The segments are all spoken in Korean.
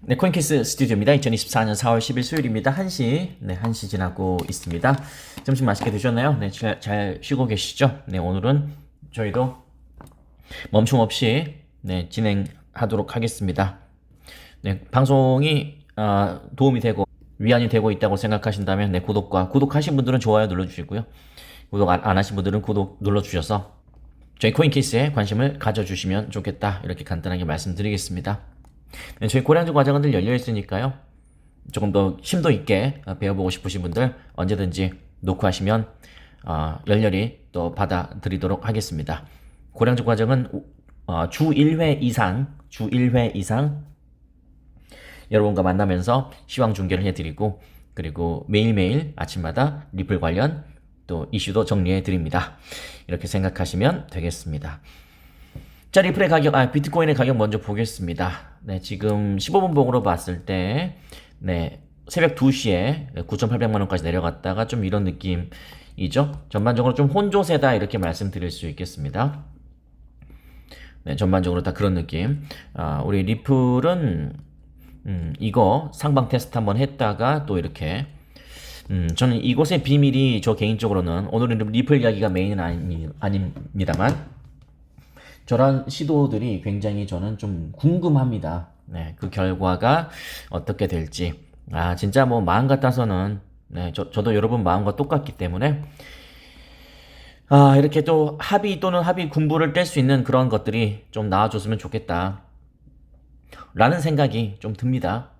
네, 코인캐스 스튜디오입니다. 2024년 4월 10일 수요일입니다. 1시, 1시 지나고 있습니다. 점심 맛있게 드셨나요? 네, 잘 쉬고 계시죠? 네, 오늘은 저희도 멈춤 없이, 진행하도록 하겠습니다. 네, 방송이, 도움이 되고, 위안이 되고 있다고 생각하신다면, 구독하신 분들은 좋아요 눌러주시고요. 구독 안 하신 분들은 구독 눌러주셔서, 저희 코인캐스에 관심을 가져주시면 좋겠다. 이렇게 간단하게 말씀드리겠습니다. 네, 저희 고량주 과정은 늘 열려 있으니까요. 조금 더 심도 있게 배워보고 싶으신 분들 언제든지 녹화하시면 열렬히 또 받아드리도록 하겠습니다. 고량주 과정은 주 1회 이상 여러분과 만나면서 시황 중계를 해드리고, 그리고 매일매일 아침마다 리플 관련 또 이슈도 정리해드립니다. 이렇게 생각하시면 되겠습니다. 자, 리플의 가격, 비트코인의 가격 먼저 보겠습니다. 네, 지금 15분 봉으로 봤을 때, 새벽 2시에 9,800만원까지 내려갔다가 좀 이런 느낌이죠. 전반적으로 좀 혼조세다, 이렇게 말씀드릴 수 있겠습니다. 네, 전반적으로 다 그런 느낌. 우리 리플은, 이거 상방 테스트 한번 했다가 또 이렇게, 저는 이곳의 비밀이 저 개인적으로는, 오늘은 리플 이야기가 메인은 아닙니다만, 저런 시도들이 굉장히 저는 좀 궁금합니다. 네, 그 결과가 어떻게 될지. 진짜 뭐 마음 같아서는, 저도 여러분 마음과 똑같기 때문에, 이렇게 또 합의 또는 합의 군부를 뗄 수 있는 그런 것들이 좀 나와줬으면 좋겠다. 라는 생각이 좀 듭니다.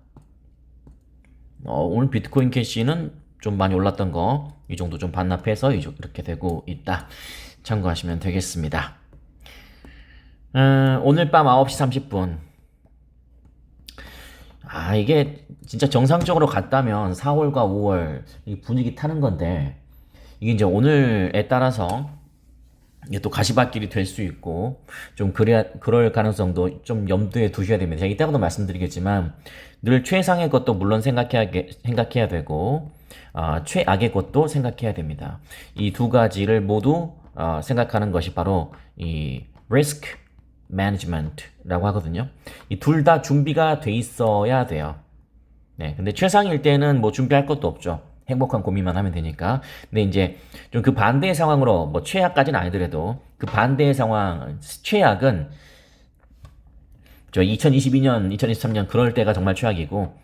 오늘 비트코인 캐시는 좀 많이 올랐던 거, 이 정도 좀 반납해서 이렇게 되고 있다. 참고하시면 되겠습니다. 오늘 밤 9시 30분. 이게 진짜 정상적으로 갔다면 4월과 5월 분위기 타는 건데, 이게 이제 오늘에 따라서 이게 또 가시밭길이 될 수 있고, 좀 그럴 가능성도 좀 염두에 두셔야 됩니다. 제가 이따가도 말씀드리겠지만, 늘 최상의 것도 물론 생각해야 되고, 최악의 것도 생각해야 됩니다. 이 두 가지를 모두 생각하는 것이 바로 이 risk management라고 하거든요. 이 둘 다 준비가 돼 있어야 돼요. 네, 근데 최상일 때는 뭐 준비할 것도 없죠. 행복한 고민만 하면 되니까. 근데 이제 좀 그 반대의 상황으로, 뭐 최악까지는 아니더라도 그 반대의 상황, 최악은 저 2022년, 2023년 그럴 때가 정말 최악이고,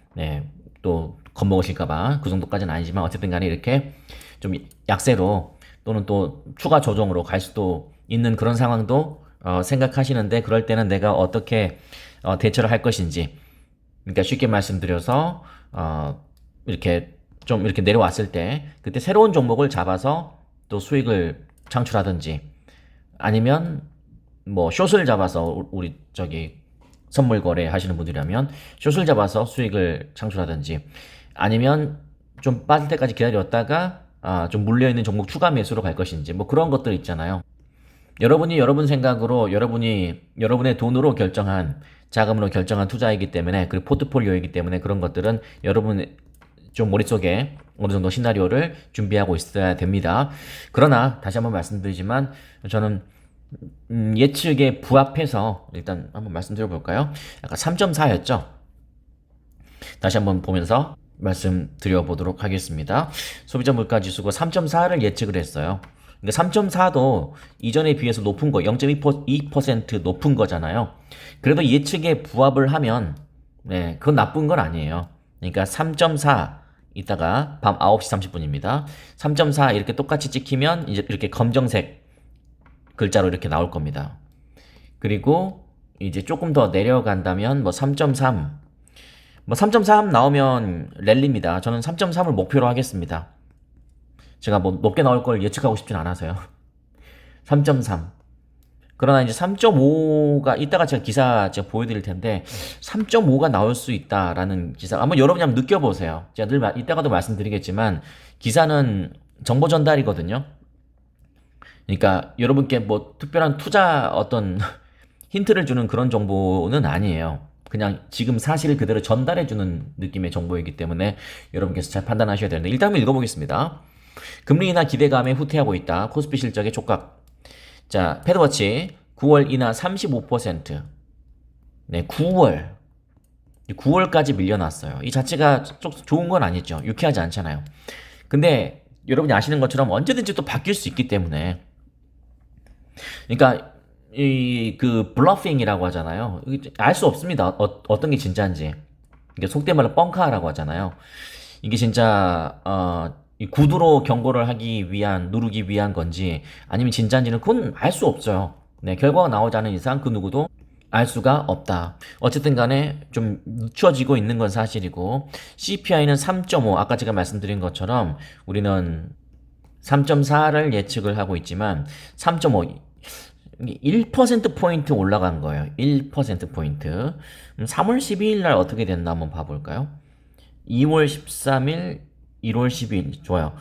또 겁먹으실까봐 그 정도까지는 아니지만 어쨌든 간에 이렇게 좀 약세로 또는 또 추가 조정으로 갈 수도 있는 그런 상황도 생각하시는데, 그럴 때는 내가 어떻게 대처를 할 것인지, 그러니까 쉽게 말씀드려서 이렇게 좀 이렇게 내려왔을 때 그때 새로운 종목을 잡아서 또 수익을 창출하든지, 아니면 뭐 숏을 잡아서, 우리 저기 선물 거래 하시는 분들이라면 숏을 잡아서 수익을 창출하든지, 아니면 좀 빠질 때까지 기다렸다가 좀 물려있는 종목 추가 매수로 갈 것인지, 뭐 그런 것들 있잖아요. 여러분이 여러분 생각으로, 여러분이 여러분의 돈으로 결정한, 자금으로 결정한 투자이기 때문에, 그리고 포트폴리오이기 때문에, 그런 것들은 여러분 좀 머릿속에 어느 정도 시나리오를 준비하고 있어야 됩니다. 그러나 다시 한번 말씀드리지만, 저는 예측에 부합해서 일단 한번 말씀드려 볼까요? 아까 3.4였죠? 다시 한번 보면서 말씀드려 보도록 하겠습니다. 소비자 물가 지수가 3.4를 예측을 했어요. 근데 3.4도 이전에 비해서 높은 거, 0.2% 높은 거잖아요. 그래도 예측에 부합을 하면, 그건 나쁜 건 아니에요. 그러니까 3.4, 이따가 밤 9시 30분입니다. 3.4 이렇게 똑같이 찍히면 이제 이렇게 검정색 글자로 이렇게 나올 겁니다. 그리고 이제 조금 더 내려간다면 뭐 3.3, 뭐 3.3 나오면 랠리입니다. 저는 3.3을 목표로 하겠습니다. 제가 뭐 높게 나올 걸 예측하고 싶진 않아서요. 3.3. 그러나 이제 3.5가, 이따가 제가 보여드릴 텐데, 3.5가 나올 수 있다라는 기사, 한번 여러분이 한번 느껴보세요. 제가 늘, 이따가도 말씀드리겠지만, 기사는 정보 전달이거든요. 그러니까 여러분께 뭐 특별한 투자 어떤 힌트를 주는 그런 정보는 아니에요. 그냥 지금 사실을 그대로 전달해주는 느낌의 정보이기 때문에 여러분께서 잘 판단하셔야 되는데, 일단 한번 읽어보겠습니다. 금리 인하 기대감에 후퇴하고 있다. 코스피 실적의 촉각. 자, 패드워치 9월 인하 35%. 네, 9월. 9월까지 밀려났어요. 이 자체가 좋은 건 아니죠. 유쾌하지 않잖아요. 근데 여러분이 아시는 것처럼 언제든지 또 바뀔 수 있기 때문에, 그러니까 이 그 블러핑이라고 하잖아요. 알 수 없습니다. 어떤 게 진짜인지. 이게 속된 말로 뻥카라고 하잖아요. 이게 진짜 이 구두로 경고를 하기 위한, 누르기 위한 건지 아니면 진짜인지는 그건 알 수 없어요. 네, 결과가 나오지 않은 이상 그 누구도 알 수가 없다. 어쨌든 간에 좀 늦춰지고 있는 건 사실이고, CPI는 3.5, 아까 제가 말씀드린 것처럼 우리는 3.4를 예측을 하고 있지만 3.5, 1%포인트 올라간 거예요. 1%포인트. 3월 12일 날 어떻게 됐나 한번 봐볼까요? 2월 13일, 1월 12일. 좋아요.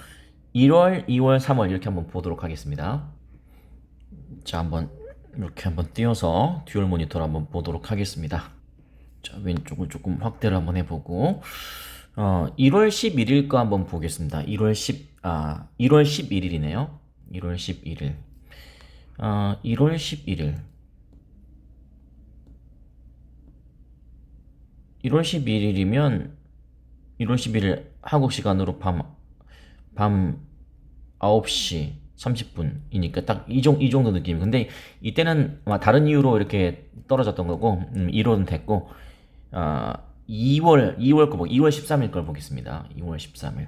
1월, 2월, 3월 이렇게 한번 보도록 하겠습니다. 자, 한번 이렇게 한번 띄워서 듀얼 모니터로 한번 보도록 하겠습니다. 자, 왼쪽을 조금 확대를 한번 해보고 1월 11일 거 한번 보겠습니다. 1월 11일이네요. 1월 11일. 1월 11일. 1월 11일이면 1월 11일 한국 시간으로 밤 9시 30분이니까 딱 이 정도 느낌. 근데 이때는 아마 다른 이유로 이렇게 떨어졌던 거고, 1월은 됐고, 2월 2월 13일 걸 보겠습니다. 2월 13일.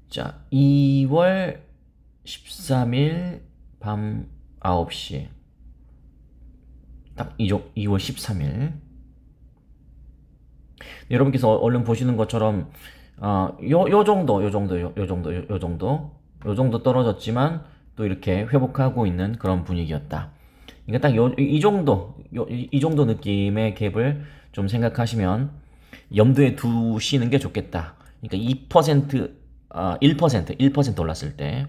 자, 2월 13일 밤 9시. 딱 2월 13일. 여러분께서 얼른 보시는 것처럼 요 정도 떨어졌지만 또 이렇게 회복하고 있는 그런 분위기였다. 그러니까 딱 이 정도 느낌의 갭을 좀 생각하시면 염두에 두시는 게 좋겠다. 그러니까 1% 올랐을 때.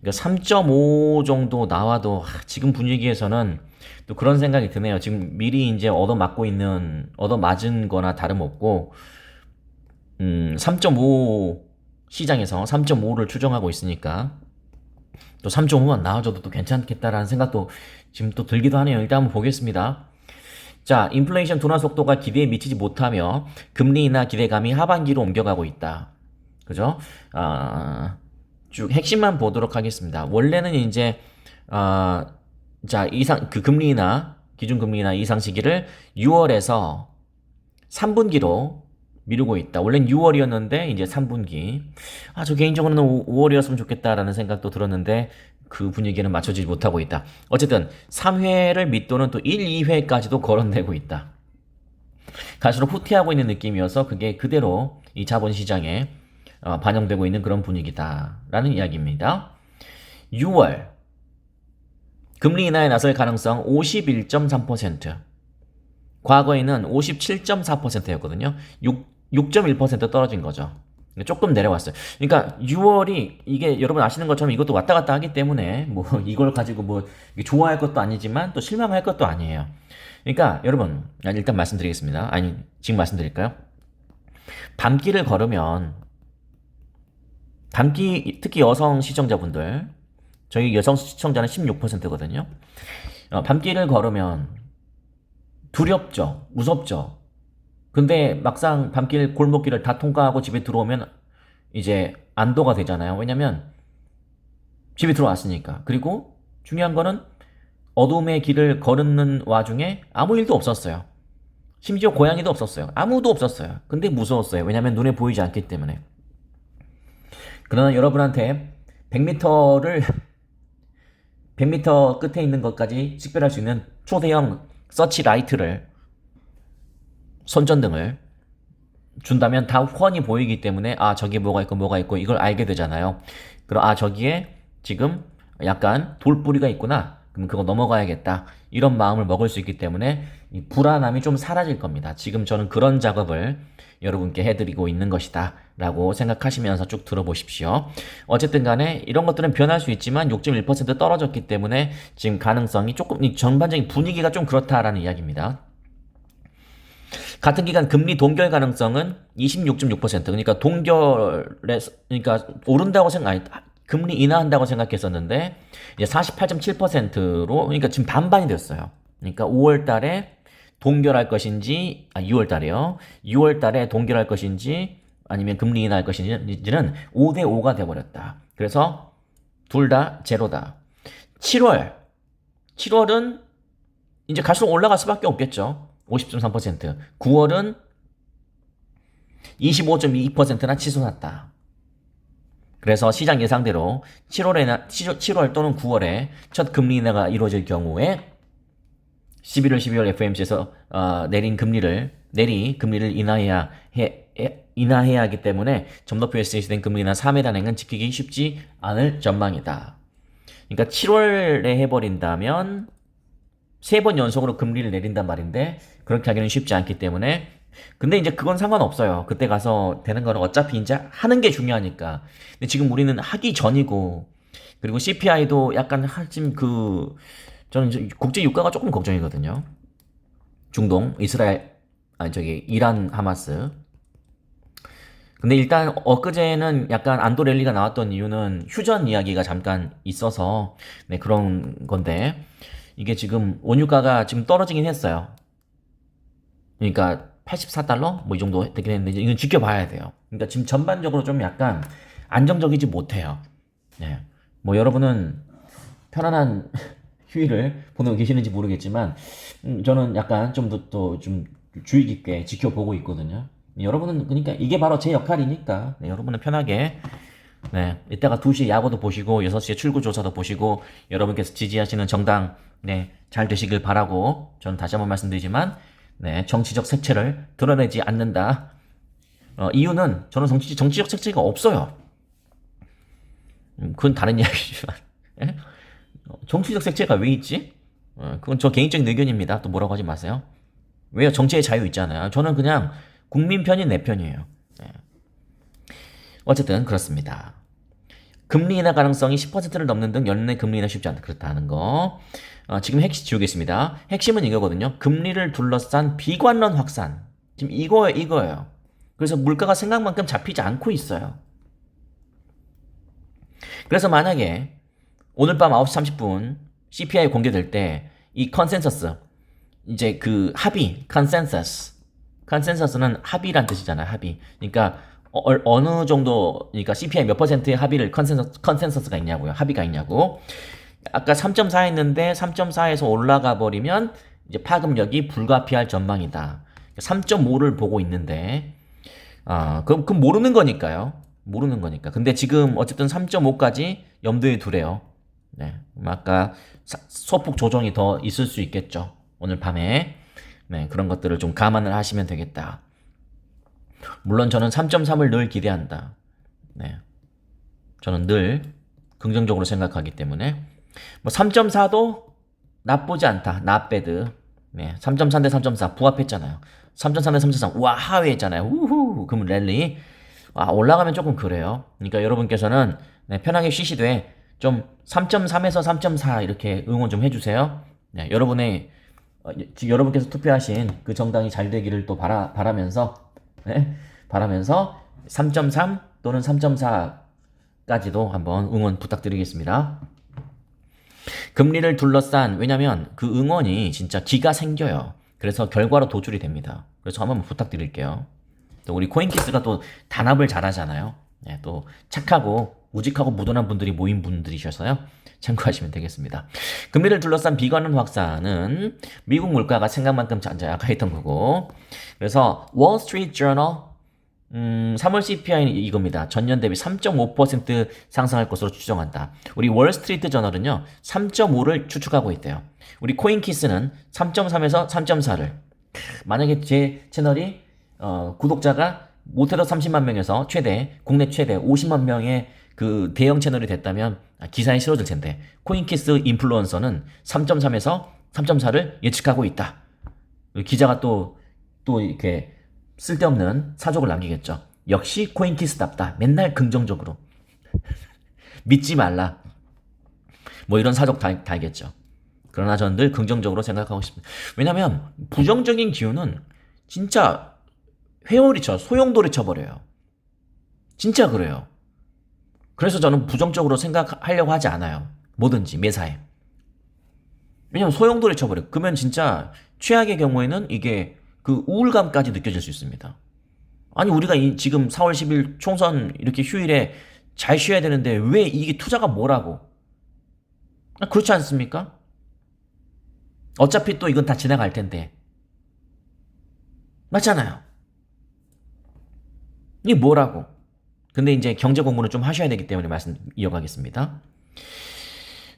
그러니까 3.5 정도 나와도 지금 분위기에서는 또 그런 생각이 드네요. 지금 미리 이제 얻어맞은 거나 다름없고, 3.5 시장에서 3.5를 추정하고 있으니까 또 3.5만 나와줘도 또 괜찮겠다라는 생각도 지금 또 들기도 하네요. 일단 한번 보겠습니다. 자, 인플레이션 둔화 속도가 기대에 미치지 못하며 금리 인하 기대감이 하반기로 옮겨가고 있다. 그죠? 쭉 핵심만 보도록 하겠습니다. 원래는 이제 자, 그 금리 인하, 기준 금리 인하 이상 시기를 6월에서 3분기로 미루고 있다. 원래는 6월이었는데 이제 3분기. 저 개인적으로는 5월이었으면 좋겠다라는 생각도 들었는데 그 분위기는 맞춰지지 못하고 있다. 어쨌든 3회를 밑도는 또 1, 2회까지도 거론되고 있다. 갈수록 후퇴하고 있는 느낌이어서 그게 그대로 이 자본시장에 반영되고 있는 그런 분위기다라는 이야기입니다. 6월 금리 인하에 나설 가능성 51.3%. 과거에는 57.4%였거든요. 6.1% 떨어진 거죠. 조금 내려왔어요. 그러니까 6월이 이게 여러분 아시는 것처럼 이것도 왔다 갔다 하기 때문에 뭐 이걸 가지고 뭐 좋아할 것도 아니지만 또 실망할 것도 아니에요. 그러니까 여러분 일단 말씀드리겠습니다. 아니 지금 말씀드릴까요? 밤길을 걸으면 특히 여성 시청자분들, 저희 여성 시청자는 16%거든요. 밤길을 걸으면 두렵죠. 무섭죠. 근데 막상 밤길 골목길을 다 통과하고 집에 들어오면 이제 안도가 되잖아요. 왜냐면 집에 들어왔으니까. 그리고 중요한 거는 어둠의 길을 걸는 와중에 아무 일도 없었어요. 심지어 고양이도 없었어요. 아무도 없었어요. 근데 무서웠어요. 왜냐면 눈에 보이지 않기 때문에. 그러나 여러분한테 100m 끝에 있는 것까지 식별할 수 있는 초대형 서치라이트를, 손전등을 준다면 다 훤히 보이기 때문에 저기에 뭐가 있고 이걸 알게 되잖아요. 그럼 저기에 지금 약간 돌뿌리가 있구나. 그럼 그거 넘어가야겠다. 이런 마음을 먹을 수 있기 때문에 이 불안함이 좀 사라질 겁니다. 지금 저는 그런 작업을 여러분께 해드리고 있는 것이다 라고 생각하시면서 쭉 들어보십시오. 어쨌든 간에 이런 것들은 변할 수 있지만 6.1% 떨어졌기 때문에 지금 가능성이 조금, 이 전반적인 분위기가 좀 그렇다라는 이야기입니다. 같은 기간 금리 동결 가능성은 26.6%. 그러니까 그러니까 오른다고 금리 인하한다고 생각했었는데 이제 48.7%로, 그러니까 지금 반반이 됐어요. 그러니까 5월 달에 동결할 것인지, 6월 달에요. 6월 달에 동결할 것인지, 아니면 금리 인하할 것인지는 5대 5가 돼버렸다. 그래서 둘 다 제로다. 7월은 이제 갈수록 올라갈 수밖에 없겠죠. 50.3%. 9월은 25.2%나 치솟았다. 그래서 시장 예상대로 7월 또는 9월에 첫 금리 인하가 이루어질 경우에 11월, 12월 FOMC에서 내린 금리를 인하해야 하기 때문에 점도표에 제시된 금리 인하 3회 단행은 지키기 쉽지 않을 전망이다. 그러니까 7월에 해버린다면 3번 연속으로 금리를 내린단 말인데 그렇게 하기는 쉽지 않기 때문에 근데 이제 그건 상관없어요. 그때 가서 되는 거는 어차피 이제 하는 게 중요하니까. 근데 지금 우리는 하기 전이고 그리고 CPI도 약간 저는 국제 유가가 조금 걱정이거든요. 중동, 이란 하마스. 근데 일단 엊그제는 약간 안도 랠리가 나왔던 이유는 휴전 이야기가 잠깐 있어서 네, 그런 건데 이게 지금 원유가가 지금 떨어지긴 했어요. 그러니까 84달러? 뭐 이 정도 되긴 했는데 이건 지켜봐야 돼요. 그러니까 지금 전반적으로 좀 약간 안정적이지 못해요. 네. 뭐 여러분은 편안한 휴일을 보내고 계시는지 모르겠지만 저는 약간 좀 더 좀 주의 깊게 지켜보고 있거든요. 여러분은 그러니까 이게 바로 제 역할이니까 네, 여러분은 편하게 네, 이따가 2시에 야구도 보시고 6시에 출구조사도 보시고 여러분께서 지지하시는 정당 네, 잘 되시길 바라고 저는 다시 한번 말씀드리지만 네, 정치적 색채를 드러내지 않는다. 이유는 저는 정치적 색채가 없어요. 그건 다른 이야기지만 예? 정치적 색채가 왜 있지? 그건 저 개인적인 의견입니다. 또 뭐라고 하지 마세요. 왜요? 정치의 자유 있잖아요. 저는 그냥 국민 편이 내 편이에요. 네. 어쨌든 그렇습니다. 금리 인하 가능성이 10%를 넘는 등 연내 금리 인하 쉽지 않다. 그렇다는 거. 지금 핵심 지우겠습니다. 핵심은 이거거든요. 금리를 둘러싼 비관론 확산. 지금 이거예요. 그래서 물가가 생각만큼 잡히지 않고 있어요. 그래서 만약에 오늘 밤 9시 30분 CPI 공개될 때 이 컨센서스 이제 그 합의 컨센서스는 합의란 뜻이잖아요. 합의. 그러니까 어느 정도 그러니까 CPI 몇 %의 합의를 컨센서스가 있냐고요. 합의가 있냐고. 아까 3.4 했는데 3.4에서 올라가 버리면 이제 파급력이 불가피할 전망이다. 3.5를 보고 있는데 그럼 모르는 거니까요. 모르는 거니까. 근데 지금 어쨌든 3.5까지 염두에 두래요. 네. 아까 소폭 조정이 더 있을 수 있겠죠. 오늘 밤에. 네, 그런 것들을 좀 감안을 하시면 되겠다. 물론 저는 3.3을 늘 기대한다. 네. 저는 늘 긍정적으로 생각하기 때문에 뭐 3.4도 나쁘지 않다. not bad. 네. 3.3 대 3.4 부합했잖아요. 3.3 대 3.3 와 하회했잖아요. 우후. 그럼 랠리 올라가면 조금 그래요. 그러니까 여러분께서는 네, 편하게 쉬시되 좀 3.3에서 3.4 이렇게 응원 좀 해주세요. 네, 여러분께서 투표하신 그 정당이 잘 되기를 또 바라면서 3.3 또는 3.4까지도 한번 응원 부탁드리겠습니다. 금리를 둘러싼 왜냐면 그 응원이 진짜 기가 생겨요. 그래서 결과로 도출이 됩니다. 그래서 한번 부탁드릴게요. 또 우리 코인키스가 또 단합을 잘하잖아요. 네, 또 착하고 우직하고 무던한 분들이 모인 분들이셔서요. 참고하시면 되겠습니다. 금리를 둘러싼 비관론 확산은 미국 물가가 생각만큼 약화했던 거고 그래서 월스트리트 저널 3월 CPI는 이겁니다. 전년 대비 3.5% 상승할 것으로 추정한다. 우리 월스트리트 저널은요. 3.5를 추측하고 있대요. 우리 코인키스는 3.3에서 3.4를 만약에 제 채널이 구독자가 못해도 30만 명에서 국내 최대 50만 명의 그 대형 채널이 됐다면 기사에 실어질 텐데 코인키스 인플루언서는 3.3에서 3.4를 예측하고 있다. 기자가 또 이렇게 쓸데없는 사족을 남기겠죠. 역시 코인키스답다. 맨날 긍정적으로 믿지 말라. 뭐 이런 사족 달겠죠. 그러나 저는 늘 긍정적으로 생각하고 있습니다. 왜냐면 부정적인 기운은 진짜 소용돌이 쳐버려요. 진짜 그래요. 그래서 저는 부정적으로 생각하려고 하지 않아요. 뭐든지 매사에. 왜냐면 소용돌이 쳐버려요. 그러면 진짜 최악의 경우에는 이게 그 우울감까지 느껴질 수 있습니다. 아니 우리가 지금 4월 10일 총선 이렇게 휴일에 잘 쉬어야 되는데 왜 이게 투자가 뭐라고? 그렇지 않습니까? 어차피 또 이건 다 지나갈 텐데. 맞잖아요. 이게 뭐라고? 근데 이제 경제 공부는 좀 하셔야 되기 때문에 말씀 이어가겠습니다.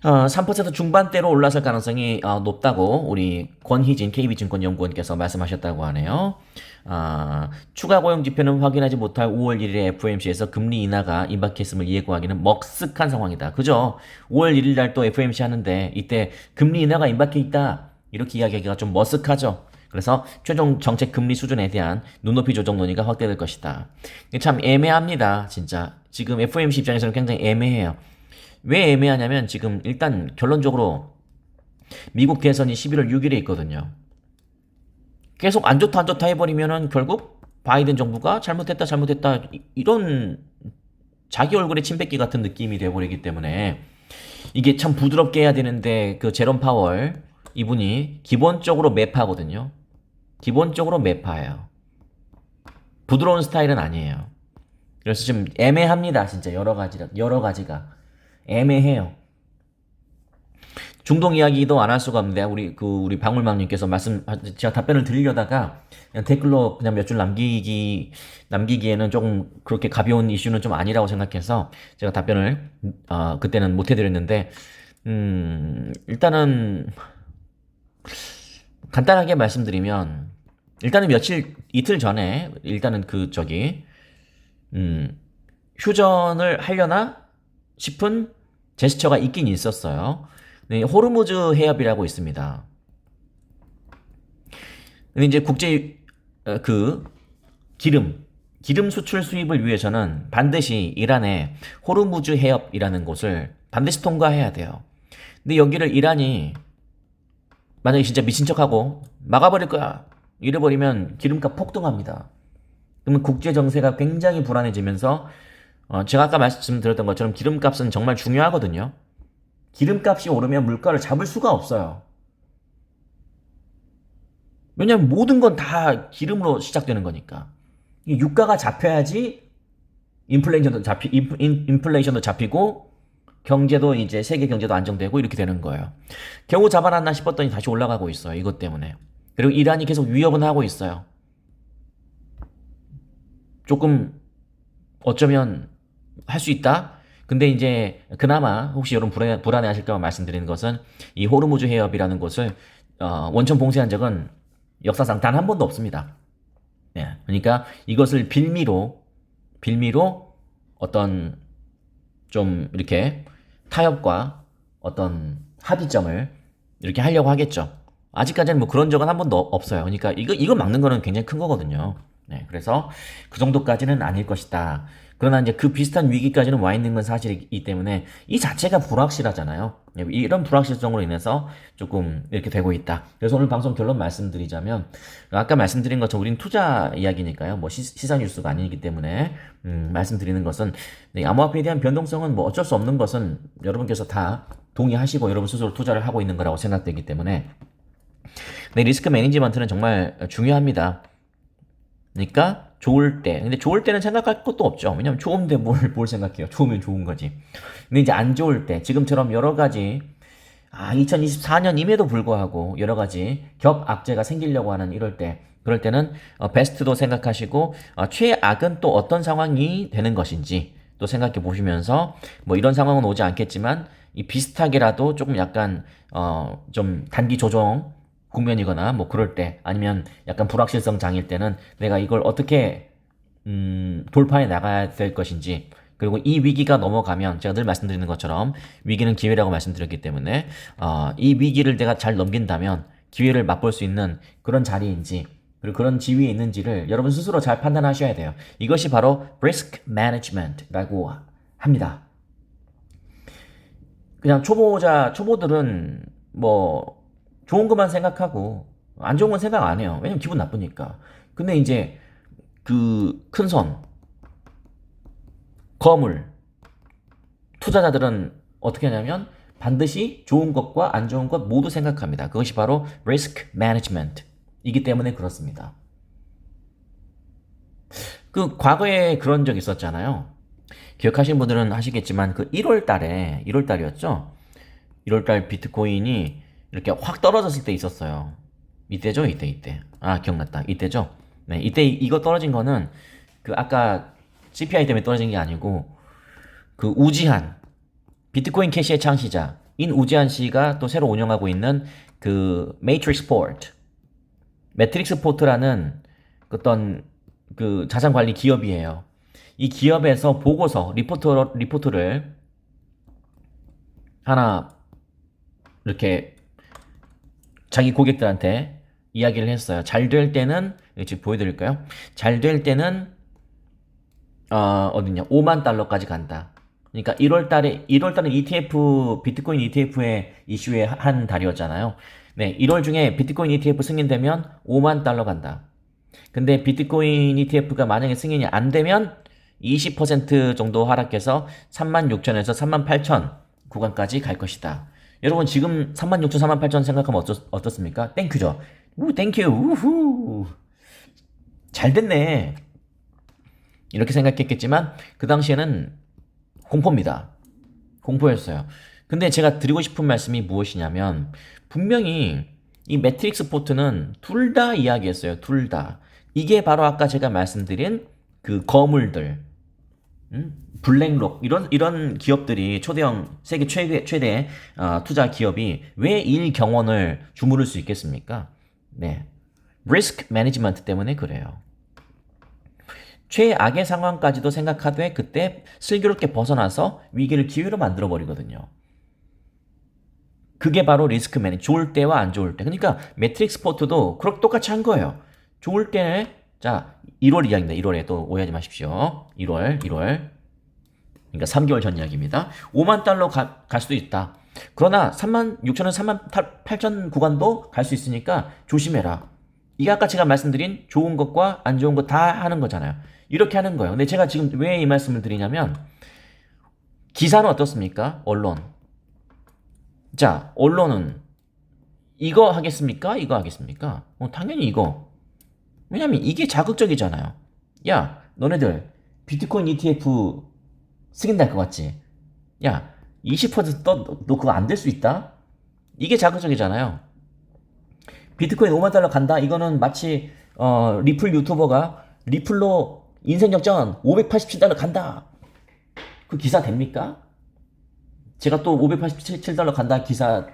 3% 중반대로 올라설 가능성이 높다고 우리 권희진 KB증권연구원께서 말씀하셨다고 하네요. 추가 고용 지표는 확인하지 못할 5월 1일에 FOMC에서 금리 인하가 임박했음을 예고하기는 먹쓱한 상황이다. 그죠? 5월 1일 날 또 FOMC 하는데 이때 금리 인하가 임박해 있다. 이렇게 이야기하기가 좀 머쓱하죠. 그래서 최종 정책 금리 수준에 대한 눈높이 조정 논의가 확대될 것이다. 참 애매합니다. 진짜. 지금 FOMC 입장에서는 굉장히 애매해요. 왜 애매하냐면 지금 일단 결론적으로 미국 대선이 11월 6일에 있거든요. 계속 안 좋다 안 좋다 해버리면은 결국 바이든 정부가 잘못했다 잘못했다 이런 자기 얼굴에 침 뱉기 같은 느낌이 돼버리기 때문에 이게 참 부드럽게 해야 되는데 그 제롬 파월 이분이 기본적으로 매파거든요. 기본적으로 매파예요. 부드러운 스타일은 아니에요. 그래서 좀 애매합니다. 진짜 여러 가지가 애매해요. 중동 이야기도 안 할 수가 없는데 우리 방울망님께서 제가 답변을 드리려다가 그냥 댓글로 그냥 몇 줄 남기기에는 조금 그렇게 가벼운 이슈는 좀 아니라고 생각해서 제가 답변을 그때는 못 해드렸는데 일단은 간단하게 말씀드리면 일단은 이틀 전에 일단은 휴전을 하려나 싶은 제스처가 있긴 있었어요. 네, 호르무즈 해협이라고 있습니다. 근데 이제 기름 수출 수입을 위해서는 반드시 이란의 호르무즈 해협이라는 곳을 반드시 통과해야 돼요. 근데 여기를 이란이 만약에 진짜 미친 척하고 막아버릴 거야 이래버리면 기름값 폭등합니다. 그러면 국제 정세가 굉장히 불안해지면서 제가 아까 말씀드렸던 것처럼 기름값은 정말 중요하거든요. 기름값이 오르면 물가를 잡을 수가 없어요. 왜냐면 모든 건 다 기름으로 시작되는 거니까. 유가가 잡혀야지 인플레이션도 잡히고 경제도 이제 세계 경제도 안정되고 이렇게 되는 거예요. 겨우 잡아놨나 싶었더니 다시 올라가고 있어요. 이것 때문에. 그리고 이란이 계속 위협은 하고 있어요. 조금 어쩌면 할 수 있다? 근데 이제 그나마 혹시 여러분 불안해 하실까 봐 말씀드리는 것은 이 호르무즈 해협이라는 곳을 원천 봉쇄한 적은 역사상 단 한 번도 없습니다. 네, 그러니까 이것을 빌미로 어떤 좀 이렇게 타협과 어떤 합의점을 이렇게 하려고 하겠죠. 아직까지는 뭐 그런 적은 한 번도 없어요. 그러니까 이거 막는 거는 굉장히 큰 거거든요. 네, 그래서 그 정도까지는 아닐 것이다. 그러나 이제 그 비슷한 위기까지는 와 있는 건 사실이기 때문에 이 자체가 불확실하잖아요. 이런 불확실성으로 인해서 조금 이렇게 되고 있다. 그래서 오늘 방송 결론 말씀드리자면 아까 말씀드린 것처럼 우린 투자 이야기니까요. 뭐 시사 뉴스가 아니기 때문에 말씀드리는 것은 암호화폐에 대한 변동성은 뭐 어쩔 수 없는 것은 여러분께서 다 동의하시고 여러분 스스로 투자를 하고 있는 거라고 생각되기 때문에 리스크 매니지먼트는 정말 중요합니다. 그러니까 좋을 때, 근데 좋을 때는 생각할 것도 없죠. 왜냐면 좋은데 뭘 생각해요. 좋으면 좋은 거지. 근데 이제 안 좋을 때, 지금처럼 여러 가지 2024년임에도 불구하고 여러 가지 격악재가 생기려고 하는 그럴 때는 베스트도 생각하시고 최악은 또 어떤 상황이 되는 것인지 또 생각해 보시면서 뭐 이런 상황은 오지 않겠지만 이 비슷하게라도 조금 약간 좀 단기 조정 국면이거나 뭐 그럴 때 아니면 약간 불확실성 장일 때는 내가 이걸 어떻게 돌파해 나가야 될 것인지 그리고 이 위기가 넘어가면 제가 늘 말씀드리는 것처럼 위기는 기회라고 말씀드렸기 때문에 이 위기를 내가 잘 넘긴다면 기회를 맛볼 수 있는 그런 자리인지 그리고 그런 지위에 있는지를 여러분 스스로 잘 판단하셔야 돼요. 이것이 바로 risk management라고 합니다. 그냥 초보들은 뭐 좋은 것만 생각하고 안 좋은 건 생각 안 해요. 왜냐면 기분 나쁘니까. 근데 이제 그 큰손 거물 투자자들은 어떻게 하냐면 반드시 좋은 것과 안 좋은 것 모두 생각합니다. 그것이 바로 risk management 이기 때문에 그렇습니다. 그 과거에 그런 적 있었잖아요. 기억하시는 분들은 하시겠지만 그 1월 달이었죠. 1월 달 비트코인이 이렇게 확 떨어졌을 때 있었어요. 이때죠, 이때. 아, 기억났다. 이때죠. 네, 이때 이거 떨어진 거는 그 아까 CPI 때문에 떨어진 게 아니고 그 우지한 비트코인 캐시의 창시자인 우지한 씨가 또 새로 운영하고 있는 그 매트릭스 포트라는 어떤 그 자산 관리 기업이에요. 이 기업에서 보고서 리포트를 하나 이렇게 자기 고객들한테 이야기를 했어요. 잘 될 때는 지금 보여드릴까요? 잘 될 때는 어딨냐? 5만 달러까지 간다. 그러니까 1월 달에 ETF 비트코인 ETF의 이슈의 한 달이었잖아요. 네, 1월 중에 비트코인 ETF 승인되면 5만 달러 간다. 근데 비트코인 ETF가 만약에 승인이 안 되면 20% 정도 하락해서 36,000에서 38,000 구간까지 갈 것이다. 여러분 지금 36,000, 38,000 생각하면 어떻습니까? 땡큐죠. 땡큐. 우후. 잘 됐네. 이렇게 생각했겠지만 그 당시에는 공포입니다. 공포였어요. 근데 제가 드리고 싶은 말씀이 무엇이냐면 분명히 이 매트릭스 포트는 둘 다 이야기했어요. 둘 다. 이게 바로 아까 제가 말씀드린 그 거물들, 블랙록 이런 기업들이 초대형 세계 최대 투자 기업이 왜 일경원을 주무를 수 있겠습니까? 네, 리스크 매니지먼트 때문에 그래요. 최악의 상황까지도 생각하되 그때 슬기롭게 벗어나서 위기를 기회로 만들어 버리거든요. 그게 바로 리스크 매니지. 좋을 때와 안 좋을 때. 그러니까 매트릭스 포트도 그렇게 똑같이 한 거예요. 좋을 때는 자 1월 이야기입니다. 1월에 또 오해하지 마십시오. 1월. 그러니까 3개월 전 이야기입니다. 5만 달러 갈 수도 있다. 그러나 36,000원, 38,000 구간도 갈 수 있으니까 조심해라. 이게 아까 제가 말씀드린 좋은 것과 안 좋은 것 다 하는 거잖아요. 이렇게 하는 거예요. 근데 제가 지금 왜 이 말씀을 드리냐면 기사는 어떻습니까? 언론. 자, 언론은 이거 하겠습니까? 이거 하겠습니까? 당연히 이거. 왜냐면 이게 자극적이잖아요. 야, 너네들 비트코인 ETF 승인될 것 같지? 야, 20%너 그거 안 될 수 있다? 이게 자극적이잖아요. 비트코인 5만 달러 간다? 이거는 마치 리플 유튜버가 리플로 인생 역전 587달러 간다. 그 기사 됩니까? 제가 또 587달러 간다 기사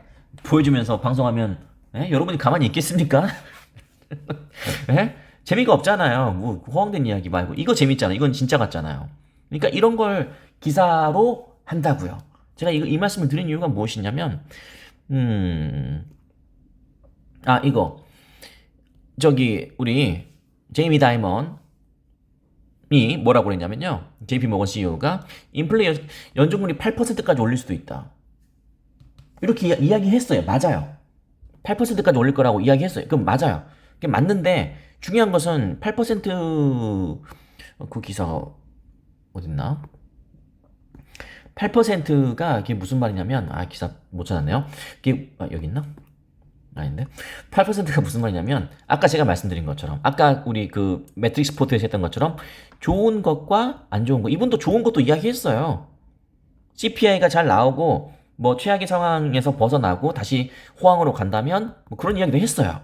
보여주면서 방송하면 여러분이 가만히 있겠습니까? 재미가 없잖아요. 뭐 허황된 이야기 말고 이거 재밌잖아. 이건 진짜 같잖아요. 그러니까 이런 걸 기사로 한다고요. 제가 이 말씀을 드린 이유가 무엇이냐면 이거 저기 우리 제이미 다이먼이 뭐라고 그랬냐면요. JP 모건 CEO가 인플레 연준금리 8%까지 올릴 수도 있다. 이렇게 이야기했어요. 맞아요. 8%까지 올릴 거라고 이야기했어요. 그럼 맞아요. 그게 맞는데 중요한 것은 8%그 기사 어딨나? 8%가 그게 무슨 말이냐면 기사 못 찾았네요. 그게 여기 있나? 아닌데 8%가 무슨 말이냐면 아까 제가 말씀드린 것처럼 아까 우리 그 매트릭스 포트에서 했던 것처럼 좋은 것과 안 좋은 것 이분도 좋은 것도 이야기했어요. CPI가 잘 나오고 뭐 최악의 상황에서 벗어나고 다시 호황으로 간다면 뭐 그런 이야기도 했어요.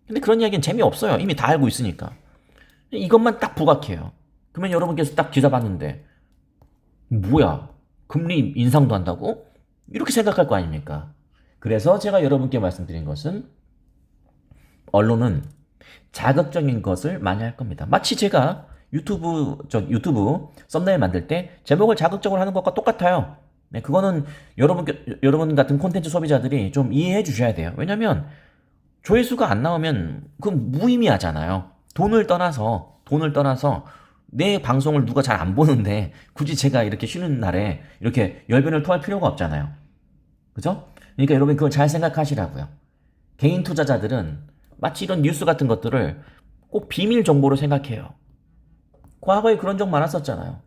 근데 그런 이야기는 재미없어요. 이미 다 알고 있으니까. 이것만 딱 부각해요. 그러면 여러분께서 딱 기사 봤는데 뭐야 금리 인상도 한다고? 이렇게 생각할 거 아닙니까? 그래서 제가 여러분께 말씀드린 것은 언론은 자극적인 것을 많이 할 겁니다. 마치 제가 유튜브 썸네일 만들 때 제목을 자극적으로 하는 것과 똑같아요. 네, 그거는 여러분 같은 콘텐츠 소비자들이 좀 이해해 주셔야 돼요. 왜냐면 조회수가 안 나오면 그건 무의미하잖아요. 돈을 떠나서 내 방송을 누가 잘 안 보는데 굳이 제가 이렇게 쉬는 날에 이렇게 열변을 토할 필요가 없잖아요. 그죠? 그러니까 여러분 그걸 잘 생각하시라고요. 개인 투자자들은 마치 이런 뉴스 같은 것들을 꼭 비밀 정보로 생각해요. 과거에 그런 적 많았었잖아요.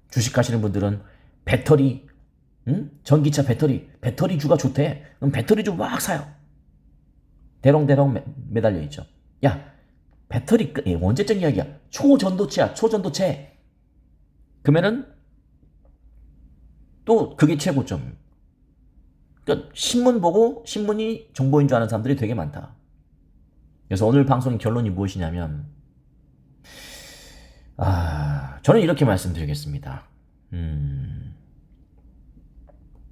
주식 하시는 분들은 배터리 응? 전기차 배터리주가 좋대. 그럼 배터리주 막 사요. 대롱대롱 매달려 있죠. 야, 언제적 이야기야? 초전도체야, 초전도체. 그러면은 또 그게 최고점. 그러니까 신문 보고 신문이 정보인 줄 아는 사람들이 되게 많다. 그래서 오늘 방송의 결론이 무엇이냐면, 저는 이렇게 말씀드리겠습니다.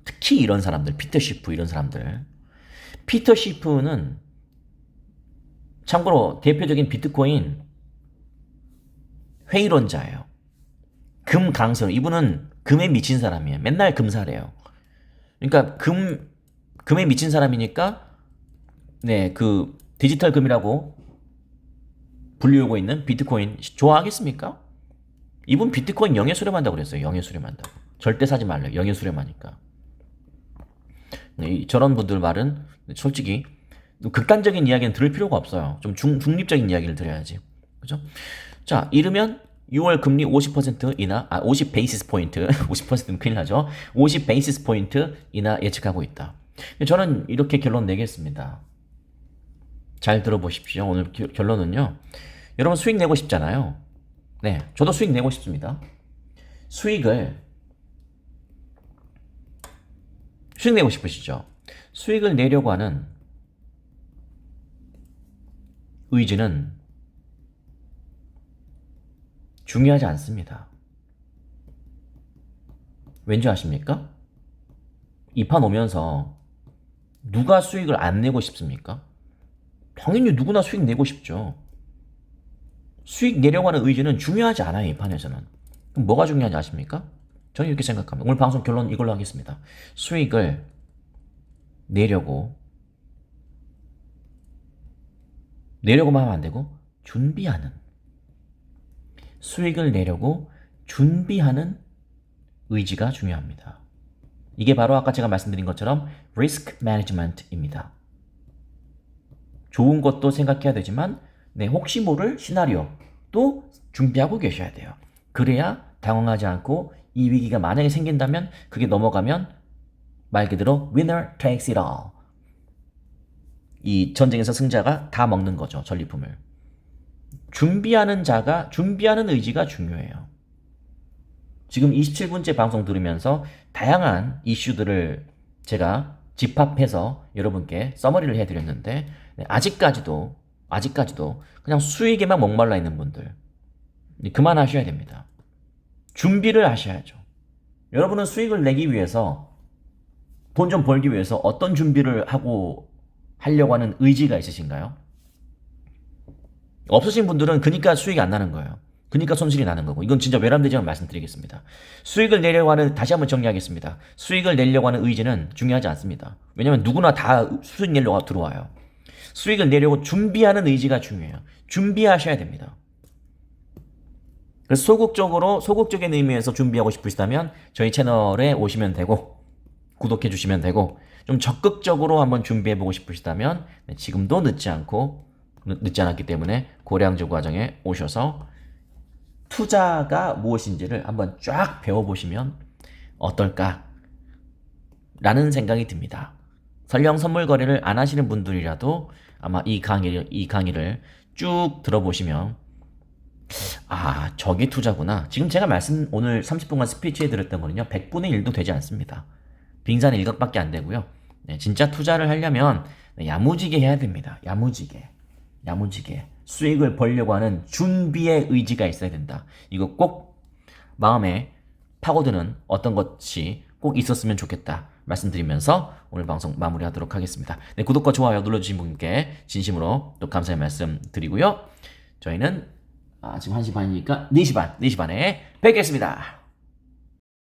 특히 이런 사람들, 피터 시프 이런 사람들. 피터 시프는 참고로 대표적인 비트코인 회의론자예요. 금 강성. 이분은 금에 미친 사람이에요. 맨날 금사래요. 그러니까 금에 미친 사람이니까 네, 그 디지털 금이라고 불리우고 있는 비트코인 좋아하겠습니까? 이분 비트코인 영해 수렴한다고 그랬어요. 영해 수렴한다고. 절대 사지 말래요. 영해 수렴하니까. 네, 저런 분들 말은 솔직히 극단적인 이야기는 들을 필요가 없어요. 좀 중립적인 이야기를 드려야지. 그죠? 자, 이르면 6월 금리 50% 인하, 50 베이시스 포인트, 50%는 큰일 나죠. 50 베이시스 포인트 인하 예측하고 있다. 저는 이렇게 결론 내겠습니다. 잘 들어보십시오. 오늘 결론은요. 여러분 수익 내고 싶잖아요. 네, 저도 수익 내고 싶습니다. 수익 내고 싶으시죠? 수익을 내려고 하는 의지는 중요하지 않습니다. 왠지 아십니까? 이 판 오면서 누가 수익을 안 내고 싶습니까? 당연히 누구나 수익 내고 싶죠. 수익 내려고 하는 의지는 중요하지 않아요, 이 판에서는. 그럼 뭐가 중요하지 아십니까? 저는 이렇게 생각합니다. 오늘 방송 결론 이걸로 하겠습니다. 수익을 내려고만 하면 안 되고 수익을 내려고 준비하는 의지가 중요합니다. 이게 바로 아까 제가 말씀드린 것처럼 리스크 매니지먼트입니다. 좋은 것도 생각해야 되지만 혹시 모를 시나리오도 준비하고 계셔야 돼요. 그래야 당황하지 않고 이 위기가 만약에 생긴다면 그게 넘어가면 말 그대로 winner takes it all. 이 전쟁에서 승자가 다 먹는 거죠. 전리품을. 준비하는 의지가 중요해요. 지금 27분째 방송 들으면서 다양한 이슈들을 제가 집합해서 여러분께 서머리를 해드렸는데 아직까지도 그냥 수익에만 목말라 있는 분들 그만하셔야 됩니다. 준비를 하셔야죠. 여러분은 수익을 내기 위해서 돈 좀 벌기 위해서 어떤 준비를 하려고 하는 의지가 있으신가요? 없으신 분들은 그러니까 수익이 안 나는 거예요. 그러니까 손실이 나는 거고. 이건 진짜 외람되지만 말씀드리겠습니다. 수익을 내려고 하는, 다시 한번 정리하겠습니다. 수익을 내려고 하는 의지는 중요하지 않습니다. 왜냐면 누구나 다 수익 내려고 들어와요. 수익을 내려고 준비하는 의지가 중요해요. 준비하셔야 됩니다. 그래서 소극적인 의미에서 준비하고 싶으시다면 저희 채널에 오시면 되고 구독해 주시면 되고 좀 적극적으로 한번 준비해 보고 싶으시다면 지금도 늦지 않았기 때문에 고량주 과정에 오셔서 투자가 무엇인지를 한번 쫙 배워보시면 어떨까 라는 생각이 듭니다. 설령 선물 거래를 안 하시는 분들이라도 아마 이 강의를 쭉 들어보시면 저게 투자구나. 지금 제가 오늘 30분간 스피치 해드렸던 거는요 100분의 1도 되지 않습니다. 빙산의 일각밖에 안 되고요. 진짜 투자를 하려면 야무지게 해야 됩니다. 야무지게 수익을 벌려고 하는 준비의 의지가 있어야 된다. 이거 꼭 마음에 파고드는 어떤 것이 꼭 있었으면 좋겠다 말씀드리면서 오늘 방송 마무리하도록 하겠습니다. 구독과 좋아요 눌러주신 분께 진심으로 또 감사의 말씀 드리고요. 저희는 지금 1시 반이니까 4시 반에 뵙겠습니다.